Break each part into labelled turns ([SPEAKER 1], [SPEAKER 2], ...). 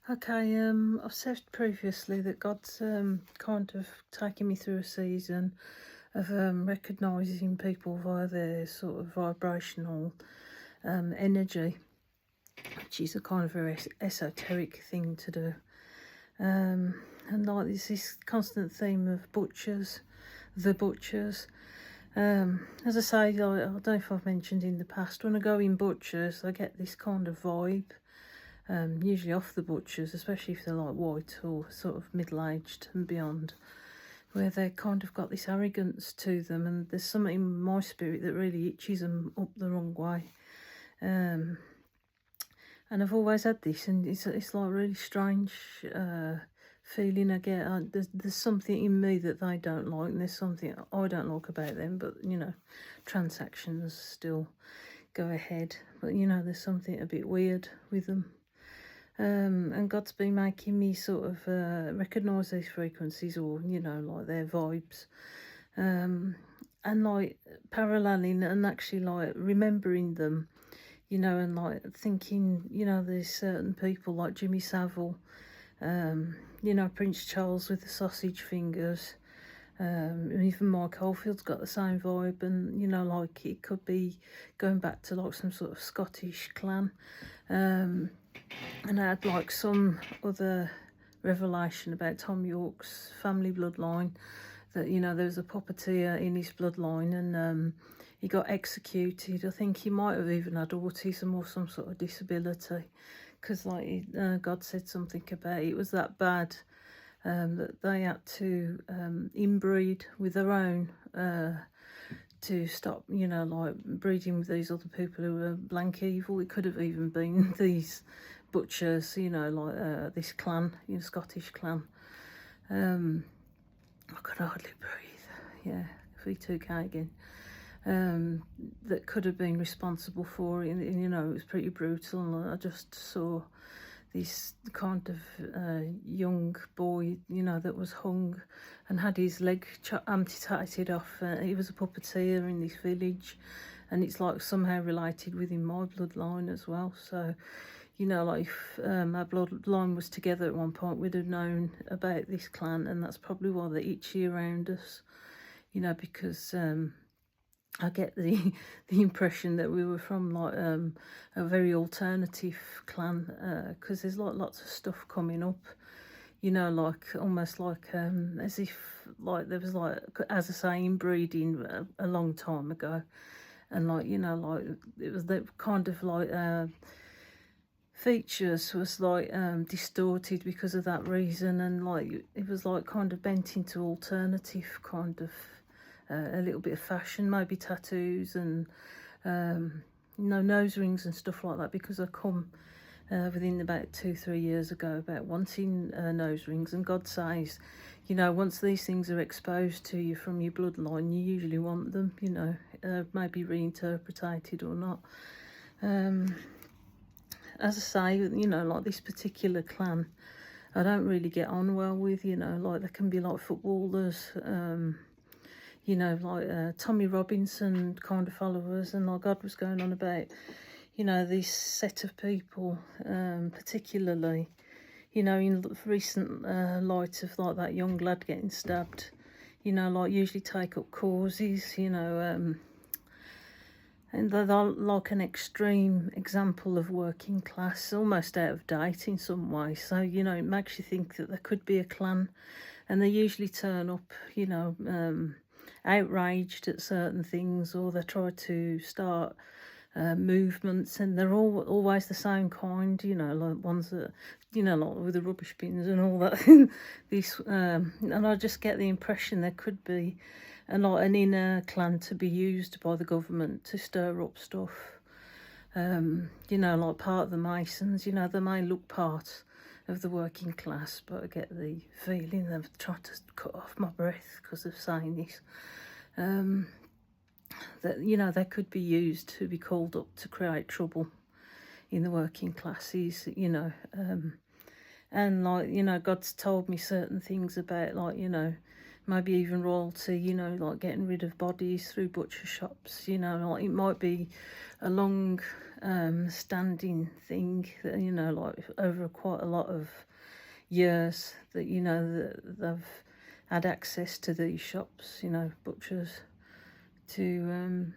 [SPEAKER 1] Okay, I've said previously that God's kind of taken me through a season of recognising people via their sort of vibrational energy, which is a kind of very esoteric thing to do. And like there's this constant theme of butchers, the butchers. As I say, like, I don't know if I've mentioned in the past, when I go in butchers, I get this kind of vibe. Usually off the butchers, especially if they're like white or sort of middle-aged and beyond, where they kind of got this arrogance to them, and there's something in my spirit that really itches them up the wrong way. Um, and I've always had this, and it's like a really strange feeling I get. There's something in me that they don't like, and there's something I don't like about them. But transactions still go ahead. But there's something a bit weird with them. And God's been making me sort of recognise these frequencies, or like their vibes, and like paralleling and actually like remembering them, and like thinking, there's certain people like Jimmy Savile, Prince Charles with the sausage fingers, and even Mike Oldfield's got the same vibe, and like it could be going back to like some sort of Scottish clan. And I had like some other revelation about Tom York's family bloodline, that there was a puppeteer in his bloodline, and he got executed. I think he might have even had autism or some sort of disability, because like God said something about it was that bad, that they had to inbreed with their own to stop, like breeding with these other people who were blank evil. It could have even been these butchers, like this clan, Scottish clan. I could hardly breathe. Yeah, V2K again. That could have been responsible for it, and it was pretty brutal. And I just saw this kind of young boy, that was hung and had his leg amputated off. He was a puppeteer in this village, and it's like somehow related within my bloodline as well. So, like if our bloodline was together at one point, we'd have known about this clan, and that's probably why they're itchy around us, because I get the the impression that we were from like a very alternative clan, because there's like lots of stuff coming up, like almost like as if like there was like, as I say, inbreeding a long time ago, and like like it was the kind of like features was like distorted because of that reason, and like it was like kind of bent into alternative kind of a little bit of fashion, maybe tattoos and nose rings and stuff like that, because I come within about 2-3 years ago about wanting nose rings, and God says, once these things are exposed to you from your bloodline, you usually want them, maybe reinterpreted or not. As I say, like this particular clan, I don't really get on well with, like they can be like footballers, like Tommy Robinson kind of followers, and like God was going on about, this set of people, particularly, in recent light of like that young lad getting stabbed, like usually take up causes, and they're like an extreme example of working class, almost out of date in some way. So, it makes you think that there could be a clan, and they usually turn up, outraged at certain things, or they try to start movements, and they're always the same kind, like ones that, like with the rubbish bins and all that. And I just get the impression there could be like an inner clan to be used by the government to stir up stuff. Like part of the Masons, they may look part of the working class, but I get the feeling they've tried to cut off my breath because of saying this. That they could be used to be called up to create trouble in the working classes, and like God's told me certain things about, like maybe even royalty, like getting rid of bodies through butcher shops, like it might be a long standing thing that, you know, like over quite a lot of years that, you know, that they've had access to these shops, you know, butchers, to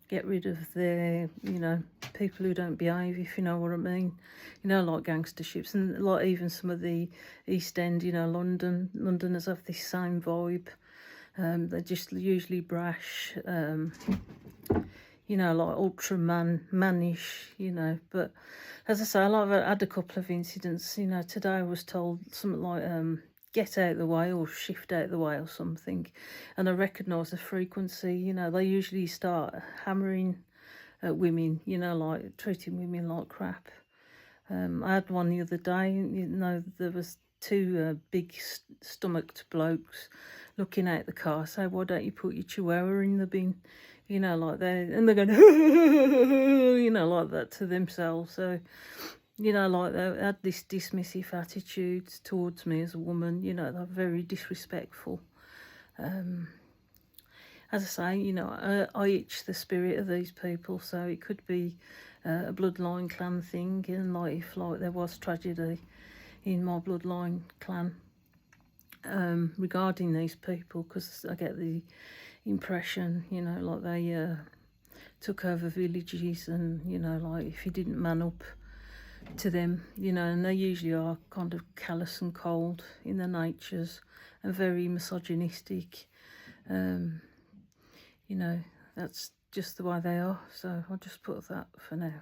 [SPEAKER 1] get rid of their, you know, people who don't behave, if you know what I mean. You know, like gangsterships, and like even some of the East End, you know, Londoners have this same vibe. They're just usually brash, you know, like ultra mannish, you know. But as I say, I've had a couple of incidents. You know, today I was told something like, get out of the way or shift out of the way or something. And I recognise the frequency. You know, they usually start hammering at women, you know, like treating women like crap. I had one the other day, you know, there was two big stomached blokes looking out the car, say, why don't you put your chihuahua in the bin? You know, like that, and they're going, you know, like that to themselves. So, you know, like they had this dismissive attitude towards me as a woman, you know, they're very disrespectful. As I say, you know, I itch the spirit of these people, so it could be a bloodline clan thing, and like if like there was tragedy in my bloodline clan regarding these people, because I get the impression, you know, like they took over villages, and, you know, like if you didn't man up to them, you know, and they usually are kind of callous and cold in their natures and very misogynistic. You know, that's just the way they are. So I'll just put that for now.